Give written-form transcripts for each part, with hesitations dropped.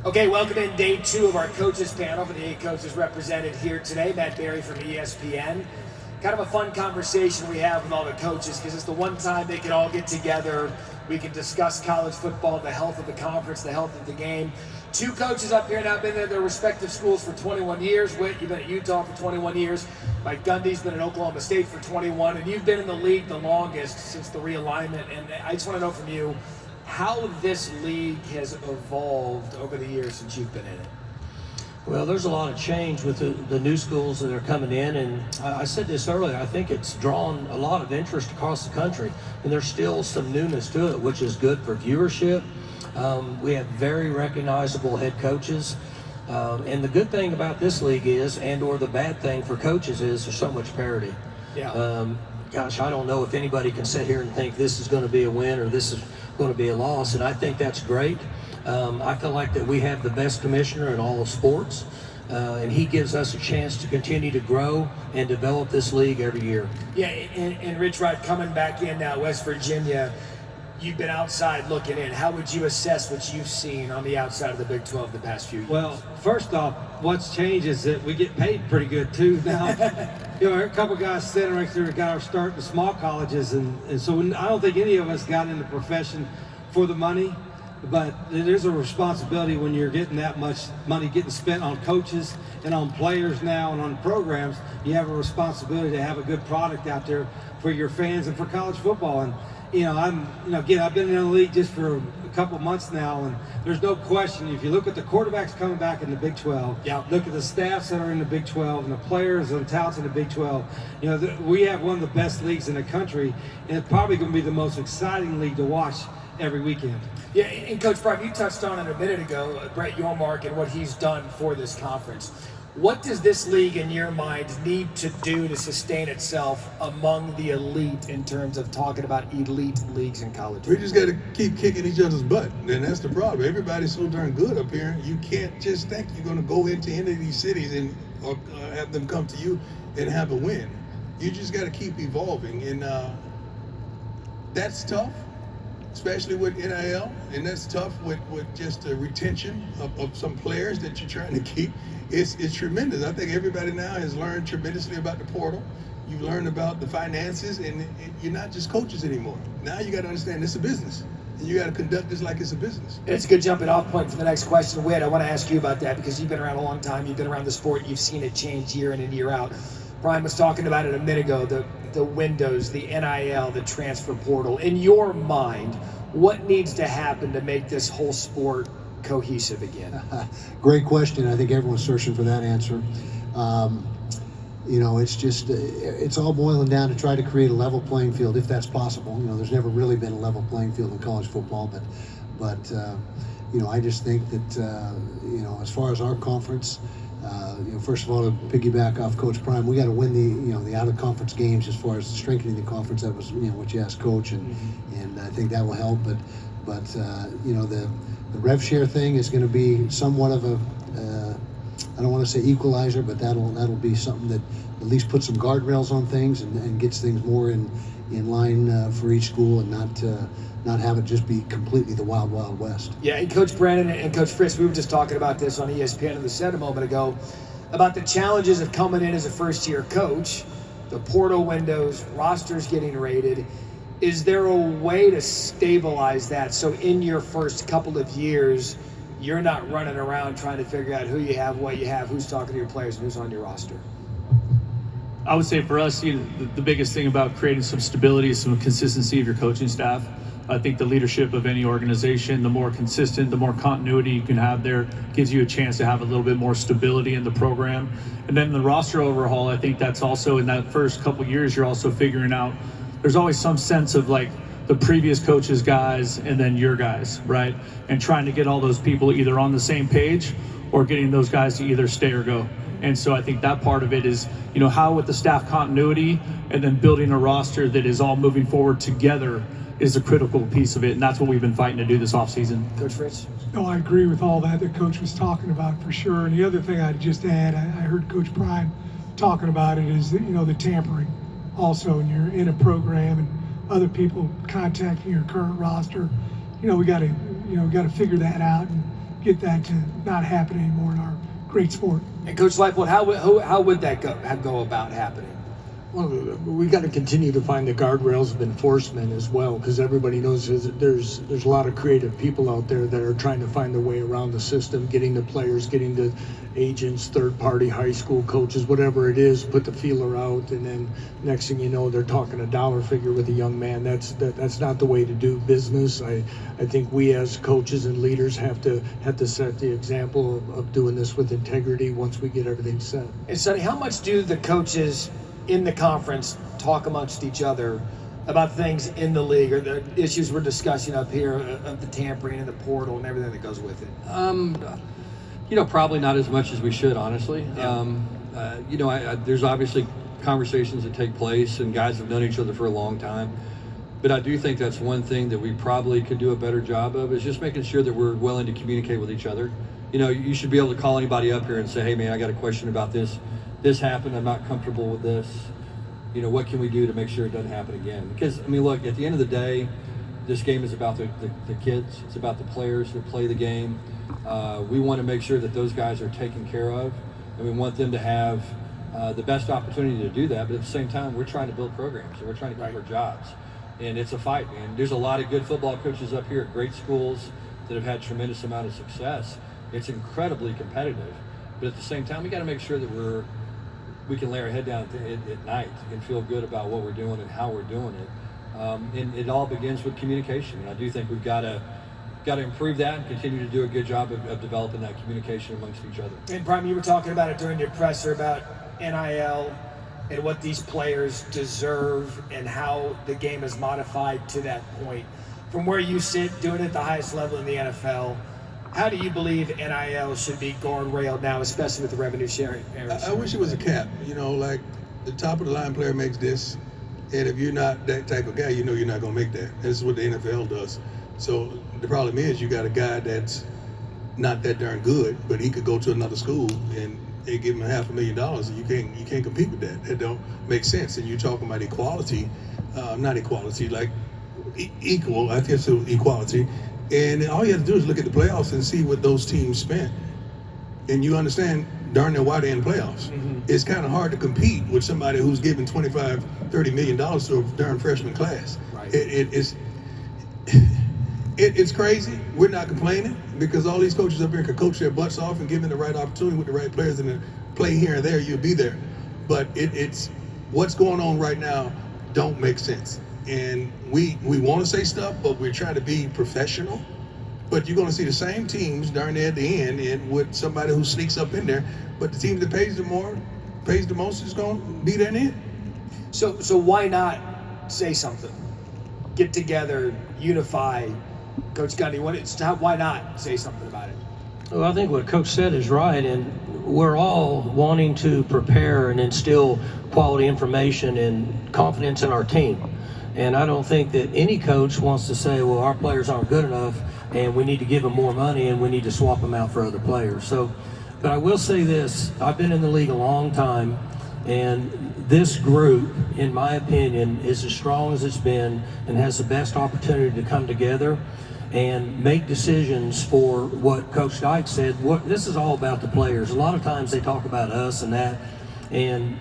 Okay, welcome in day 2 of our coaches panel for the 8 coaches represented here today. Matt Berry from ESPN. Kind of a fun conversation we have with all the coaches because it's the one time they can all get together. We can discuss college football, the health of the conference, the health of the game. 2 coaches up here now been at their respective schools for 21 years. Whit, you've been at Utah for 21 years. Mike Gundy's been at Oklahoma State for 21. And you've been in the league the longest since the realignment. And I just want to know from you how this league has evolved over the years since you've been in it. Well, there's a lot of change with the new schools that are coming in, and I said this earlier, I think it's drawn a lot of interest across the country, and there's still some newness to it, which is good for viewership. We have very recognizable head coaches, and the good thing about this league is, or the bad thing for coaches is, there's so much parity. Yeah. Gosh, I don't know if anybody can sit here and think this is going to be a win or this is going to be a loss, and I think that's great. I feel like that we have the best commissioner in all of sports, and he gives us a chance to continue to grow and develop this league every year. Yeah, and Rich Rod, coming back in now, West Virginia, you've been outside looking in. How would you assess what you've seen on the outside of the Big 12 the past few years? Well, first off, what's changed is that we get paid pretty good too now. You know, a couple guys sitting right there got our start in the small colleges, and so I don't think any of us got in the profession for the money, but there's a responsibility when you're getting that much money getting spent on coaches and on players now and on programs. You have a responsibility to have a good product out there for your fans and for college football. And again, I've been in the league just for a couple months now, and there's no question, if you look at the quarterbacks coming back in the Big 12, look at the staffs that are in the Big 12 and the players and talents in the Big 12, we have one of the best leagues in the country, and it's probably going to be the most exciting league to watch every weekend. Yeah, and Coach Brian, you touched on it a minute ago, Brett Yormark and what he's done for this conference. What does this league, in your mind, need to do to sustain itself among the elite in terms of talking about elite leagues in college? We just got to keep kicking each other's butt, and that's the problem. Everybody's so darn good up here, you can't just think you're going to go into any of these cities and have them come to you and have a win. You just got to keep evolving, and that's tough, especially with NIL, and that's tough with just the retention of some players that you're trying to keep. It's tremendous. I think everybody now has learned tremendously about the portal. You've learned about the finances, and you're not just coaches anymore. Now you got to understand it's a business, and you got to conduct this like it's a business. It's a good jumping off point for the next question. Whit, I want to ask you about that because you've been around a long time. You've been around the sport. You've seen it change year in and year out. Brian was talking about it a minute ago, the windows, the NIL, the transfer portal. In your mind, what needs to happen to make this whole sport cohesive again? Great question. I think everyone's searching for that answer. It's all boiling down to try to create a level playing field, if that's possible. There's never really been a level playing field in college football, but I just think that as far as our conference, first of all, to piggyback off Coach Prime, we got to win the out of conference games as far as strengthening the conference. That was what you asked Coach, and I think that will help. But the rev share thing is going to be somewhat of a I don't want to say equalizer, but that'll be something that at least puts some guardrails on things and gets things more in line for each school, and not have it just be completely the wild west. Yeah, and Coach Brennan and Coach Fritz, we were just talking about this on ESPN in the set a moment ago about the challenges of coming in as a first-year coach, the portal windows, rosters getting rated. Is there a way to stabilize that so in your first couple of years you're not running around trying to figure out who you have, what you have, who's talking to your players, and who's on your roster? I would say for us, the biggest thing about creating some stability is some consistency of your coaching staff. I think the leadership of any organization, the more consistent, the more continuity you can have there, gives you a chance to have a little bit more stability in the program. And then the roster overhaul, I think that's also in that first couple of years, you're also figuring out, there's always some sense of like the previous coach's guys and then your guys, right? And trying to get all those people either on the same page or getting those guys to either stay or go. And so I think that part of it is, how with the staff continuity and then building a roster that is all moving forward together is a critical piece of it. And that's what we've been fighting to do this offseason. Coach Fritz? No, I agree with all that Coach was talking about for sure. And the other thing I'd just add, I heard Coach Prime talking about it, is that, the tampering also, and you're in a program and other people contacting your current roster. We got to figure that out and get that to not happen anymore in our great sport. And Coach Leipold, how would that go about happening? Well, we got to continue to find the guardrails of enforcement as well, because everybody knows there's a lot of creative people out there that are trying to find a way around the system, getting the players, getting the agents, third-party high school coaches, whatever it is, put the feeler out, and then next thing you know, they're talking a dollar figure with a young man. That's not the way to do business. I think we as coaches and leaders have to set the example of doing this with integrity once we get everything set. And Sonny, how much do the coaches in the conference talk amongst each other about things in the league or the issues we're discussing up here of the tampering and the portal and everything that goes with it? Probably not as much as we should, honestly. Yeah. There's obviously conversations that take place, and guys have known each other for a long time. But I do think that's one thing that we probably could do a better job of, is just making sure that we're willing to communicate with each other. You should be able to call anybody up here and say, hey, man, I got a question about this. This happened, I'm not comfortable with this. What can we do to make sure it doesn't happen again? Because, look, at the end of the day, this game is about the kids. It's about the players that play the game. We want to make sure that those guys are taken care of, and we want them to have the best opportunity to do that. But at the same time, we're trying to build programs, and we're trying to keep our jobs. And it's a fight, man. There's a lot of good football coaches up here at great schools that have had tremendous amount of success. It's incredibly competitive. But at the same time, we got to make sure that we can lay our head down at night and feel good about what we're doing and how we're doing it. And it all begins with communication. And I do think we've got to improve that and continue to do a good job of developing that communication amongst each other. And Prime, you were talking about it during your presser about NIL and what these players deserve and how the game is modified to that point. From where you sit, doing it at the highest level in the NFL, how do you believe NIL should be guardrailed now, especially with the revenue sharing? I wish it was a cap. Like the top of the line player makes this, and if you're not that type of guy, you're not going to make that. This is what the NFL does. So the problem is you got a guy that's not that darn good, but he could go to another school and they give him $500,000, and you can't compete with that. That don't make sense. And you're talking about equality, not equality, like equal. I guess it was equality. And all you have to do is look at the playoffs and see what those teams spent. And you understand darn near why they're in the playoffs. Mm-hmm. It's kind of hard to compete with somebody who's giving $25, $30 million to a darn freshman class. Right. It's crazy. We're not complaining because all these coaches up here can coach their butts off and give them the right opportunity with the right players and then play here and there, you'll be there. But it's what's going on right now don't make sense. And we want to say stuff, but we're trying to be professional. But you're going to see the same teams darn near at the end and with somebody who sneaks up in there. But the team that pays the most is going to be there in the end. So why not say something? Get together, unify. Coach Gundy, why not say something about it? Well, I think what Coach said is right, and we're all wanting to prepare and instill quality information and confidence in our team. And I don't think that any coach wants to say, well, our players aren't good enough and we need to give them more money and we need to swap them out for other players. But I will say this, I've been in the league a long time, and this group, in my opinion, is as strong as it's been and has the best opportunity to come together and make decisions for what Coach Dykes said. This is all about the players. A lot of times they talk about us and that, and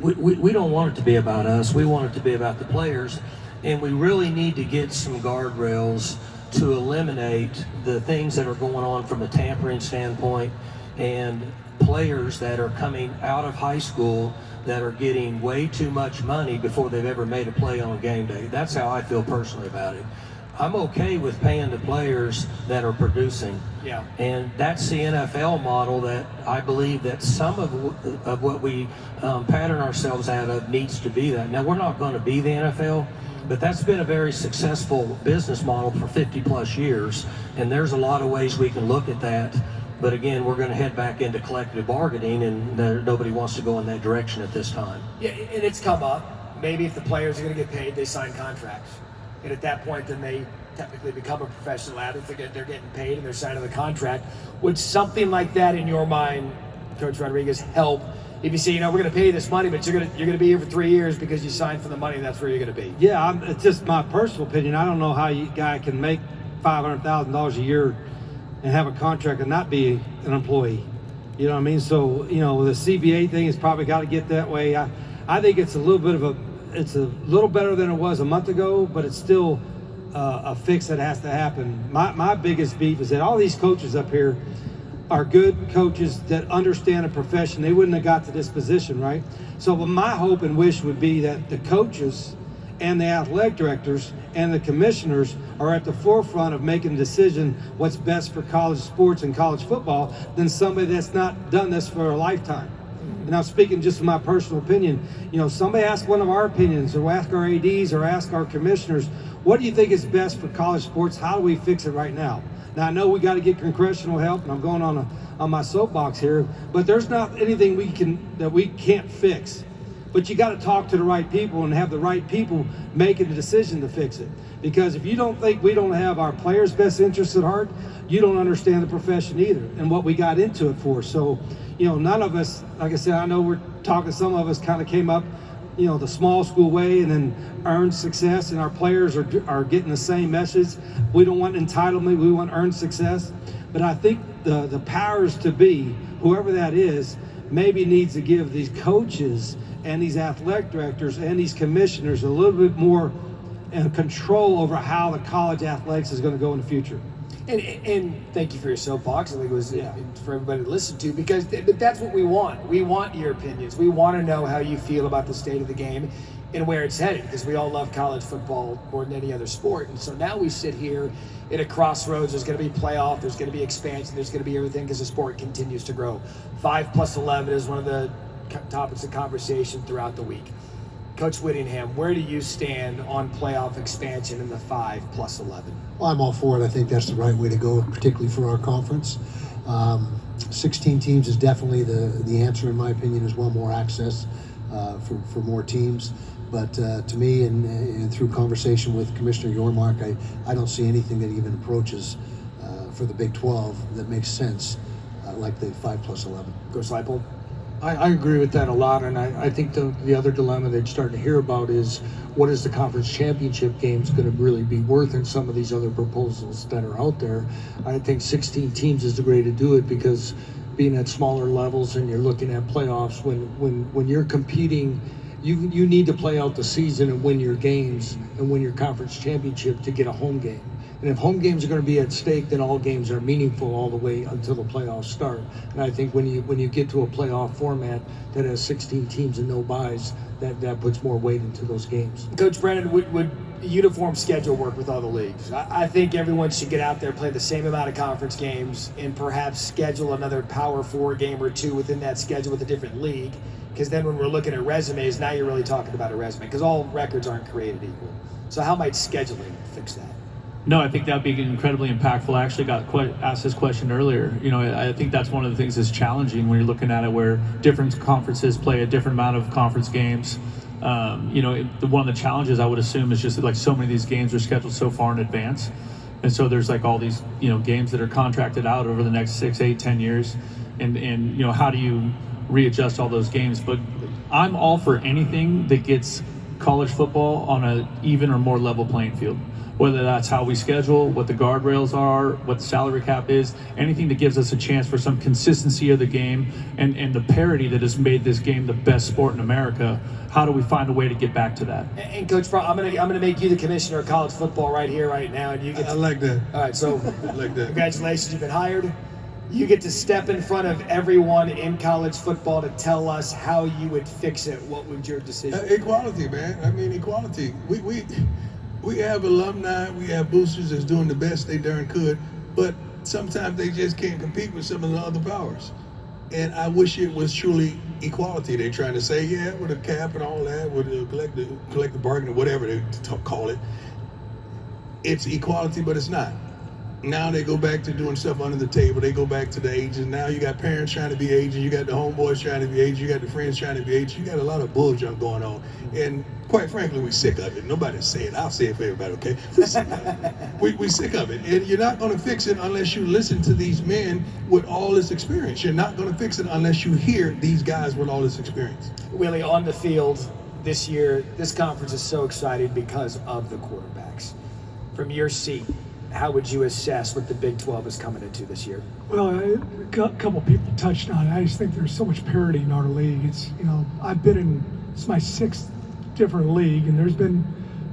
we don't want it to be about us. We want it to be about the players, and we really need to get some guardrails to eliminate the things that are going on from a tampering standpoint and players that are coming out of high school that are getting way too much money before they've ever made a play on a game day. That's how I feel personally about it. I'm okay with paying the players that are producing. Yeah. And that's the NFL model that I believe that some of what we pattern ourselves out of needs to be that. Now, we're not going to be the NFL, but that's been a very successful business model for 50 plus years. And there's a lot of ways we can look at that. But again, we're going to head back into collective bargaining, and nobody wants to go in that direction at this time. Yeah, and it's come up. Maybe if the players are going to get paid, they sign contracts. And at that point, then they technically become a professional athlete. They're getting paid and they're signing the contract. Would something like that, in your mind, Coach Rodriguez, help? If you say, we're going to pay you this money, but you're going to be here for 3 years because you signed for the money, that's where you're going to be. Yeah, it's just my personal opinion. I don't know how you guy can make $500,000 a year and have a contract and not be an employee. You know what I mean? So, the CBA thing has probably got to get that way. I think it's a little better than it was a month ago, but it's still a fix that has to happen. My biggest beef is that all these coaches up here are good coaches that understand a profession. They wouldn't have got to this position, right? So my hope and wish would be that the coaches and the athletic directors and the commissioners are at the forefront of making a decision what's best for college sports and college football than somebody that's not done this for a lifetime. And I'm speaking just from my personal opinion. Somebody ask one of our opinions, or ask our ADs, or ask our commissioners, what do you think is best for college sports? How do we fix it right now? Now, I know we got to get congressional help, and I'm going on my soapbox here, but there's not anything that we can't fix. But you got to talk to the right people and have the right people making the decision to fix it. Because if you don't think we don't have our players' best interests at heart, you don't understand the profession either and what we got into it for. So, none of us, like I said, I know we're talking, some of us kind of came up, the small school way and then earned success, and our players are getting the same message. We don't want entitlement, we want earned success. But I think the powers to be, whoever that is, maybe needs to give these coaches and these athletic directors and these commissioners a little bit more control over how the college athletics is going to go in the future. And thank you for your soapbox. I think it was for everybody to listen to, but that's what we want. We want your opinions. We want to know how you feel about the state of the game and where it's headed, because we all love college football more than any other sport. And so now we sit here at a crossroads. There's going to be playoff, there's going to be expansion, there's going to be everything because the sport continues to grow. 5+11 is one of the topics of conversation throughout the week. Coach Whittingham, where do you stand on playoff expansion in the 5+11? Well, I'm all for it. I think that's the right way to go, particularly for our conference. 16 teams is definitely the answer, in my opinion, as well. More access for more teams. But to me, and through conversation with Commissioner Yormark, I don't see anything that even approaches for the Big 12 that makes sense like the 5+11. Coach Leipold? I agree with that a lot, and I think the other dilemma that you're starting to hear about is what is the conference championship games going to really be worth in some of these other proposals that are out there. I think 16 teams is the way to do it, because being at smaller levels and you're looking at playoffs, when you're competing, you need to play out the season and win your games and win your conference championship to get a home game. And if home games are going to be at stake, then all games are meaningful all the way until the playoffs start. And I think when you get to a playoff format that has 16 teams and no byes, that puts more weight into those games. Coach Brennan, would uniform schedule work with all the leagues? I think everyone should get out there, play the same amount of conference games, and perhaps schedule another Power 4 game or two within that schedule with a different league. Because then when we're looking at resumes, now you're really talking about a resume, because all records aren't created equal. So how might scheduling fix that? No, I think that'd be incredibly impactful. I actually got asked this question earlier. I think that's one of the things that's challenging when you're looking at it, where different conferences play a different amount of conference games. One of the challenges I would assume is just that, like, so many of these games are scheduled so far in advance. And so there's like all these, games that are contracted out over the next 6, 8, 10 years. And how do you readjust all those games? But I'm all for anything that gets college football on an even or more level playing field. Whether that's how we schedule, what the guardrails are, what the salary cap is, anything that gives us a chance for some consistency of the game and the parity that has made this game the best sport in America. How do we find a way to get back to that? And Coach Brown, I'm gonna make you the commissioner of college football right here, right now, and you get. I like that. All right, so I like that. Congratulations, you've been hired. You get to step in front of everyone in college football to tell us how you would fix it. What would your decision be? Equality, man. I mean, equality. We have alumni, we have boosters that's doing the best they darn could, but sometimes they just can't compete with some of the other powers. And I wish it was truly equality. They're trying to say, yeah, with a cap and all that, with the collective bargaining, whatever they call it. It's equality, but it's not. Now they go back to doing stuff under the table. They go back to the agents. Now you got parents trying to be agents. You got the homeboys trying to be agents. You got the friends trying to be agents. You got a lot of bullshit going on. And quite frankly, we're sick of it. Nobody's saying it. I'll say it for everybody, okay? We're sick of it. We're sick of it. And you're not going to fix it unless you listen to these men with all this experience. You're not going to fix it unless you hear these guys with all this experience. Willie, on the field this year, this conference is so excited because of the quarterbacks. From your seat, how would you assess what the Big 12 is coming into this year? Well, a couple people touched on it. I just think there's so much parity in our league. It's, I've been in, it's my 6th different league, and there's been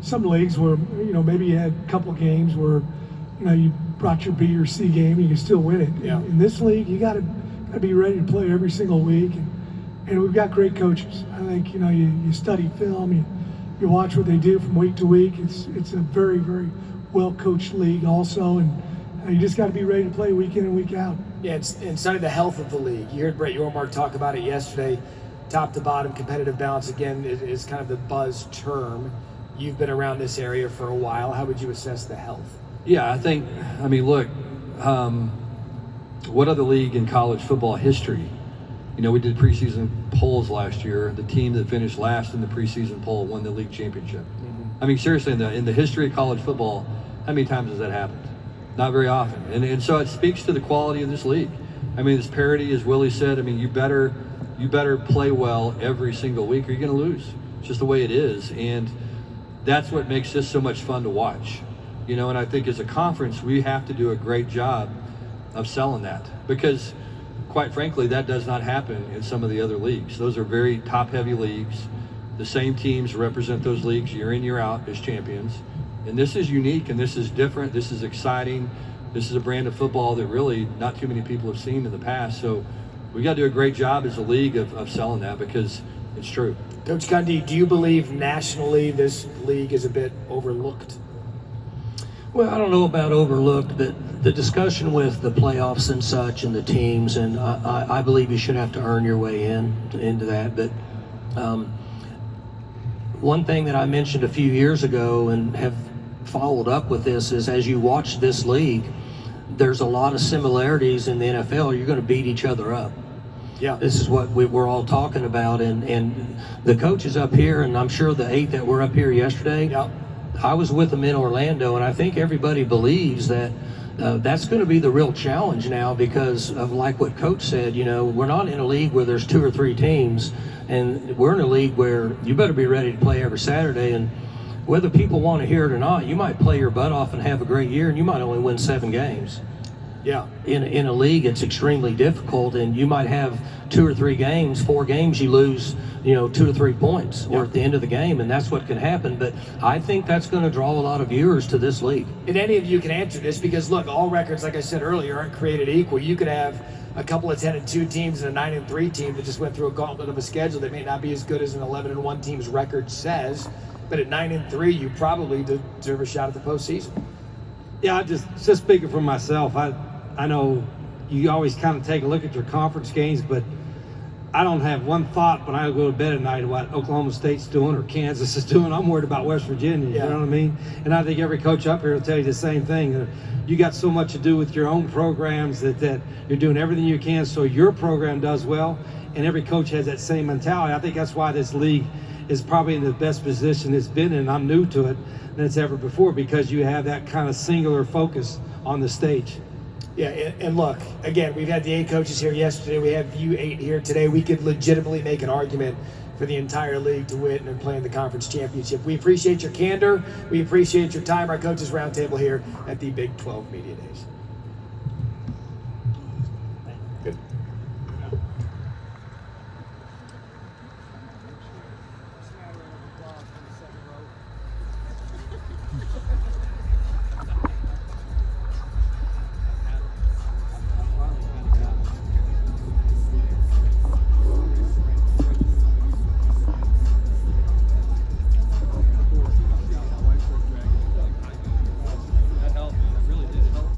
some leagues where, maybe you had a couple games where, you brought your B or C game and you can still win it. Yeah. In this league, you got to be ready to play every single week. And we've got great coaches. I think, you study film, you watch what they do from week to week. It's a very, very well-coached league also, and you just got to be ready to play week in and week out. Yeah, and Sonny, the health of the league. You heard Brett Yormark talk about it yesterday. Top to bottom, competitive balance, again, is kind of the buzz term. You've been around this area for a while. How would you assess the health? Yeah, look, what other league in college football history? We did preseason polls last year. The team that finished last in the preseason poll won the league championship. Mm-hmm. Seriously, in the history of college football, how many times has that happened? Not very often. And so it speaks to the quality of this league. This parity, as Willie said, you better play well every single week or you're going to lose. It's just the way it is. And that's what makes this so much fun to watch. And I think as a conference, we have to do a great job of selling that, because quite frankly, that does not happen in some of the other leagues. Those are very top-heavy leagues. The same teams represent those leagues year in, year out as champions. And this is unique, and this is different. This is exciting. This is a brand of football that really not too many people have seen in the past. So we got to do a great job as a league of selling that, because it's true. Coach Gundy, do you believe nationally this league is a bit overlooked? Well, I don't know about overlooked, but the discussion with the playoffs and such and the teams, and I believe you should have to earn your way into that. But one thing that I mentioned a few years ago and have followed up with this is, as you watch this league, there's a lot of similarities in the NFL. You're going to beat each other up. Yeah. This is what we're all talking about. And the coaches up here, and I'm sure the 8 that were up here yesterday, yeah, I was with them in Orlando, and I think everybody believes that that's going to be the real challenge now, because of, like what Coach said, we're not in a league where there's 2 or 3 teams, and we're in a league where you better be ready to play every Saturday. And whether people want to hear it or not, you might play your butt off and have a great year, and you might only win 7 games. Yeah. In a league, it's extremely difficult, and you might have 2 or 3 games, 4 games, you lose, 2 to 3 points, or at the end of the game, and that's what can happen. But I think that's going to draw a lot of viewers to this league. And any of you can answer this, because look, all records, like I said earlier, aren't created equal. You could have a couple of 10-2 teams and a 9-3 team that just went through a gauntlet of a schedule that may not be as good as an 11-1 team's record says, but at 9-3, you probably deserve a shot at the postseason. Yeah, just speaking for myself, I know you always kind of take a look at your conference games, but I don't have one thought when I go to bed at night what Oklahoma State's doing or Kansas is doing. I'm worried about West Virginia, you know what I mean? And I think every coach up here will tell you the same thing. You got so much to do with your own programs that you're doing everything you can so your program does well, and every coach has that same mentality. I think that's why this league is probably in the best position it's been in. I'm new to it than it's ever before, because you have that kind of singular focus on the stage. Yeah, and look, again, we've had the 8 coaches here yesterday. We have you 8 here today. We could legitimately make an argument for the entire league to win and play in the conference championship. We appreciate your candor. We appreciate your time. Our Coaches Roundtable here at the Big 12 Media Days. Good.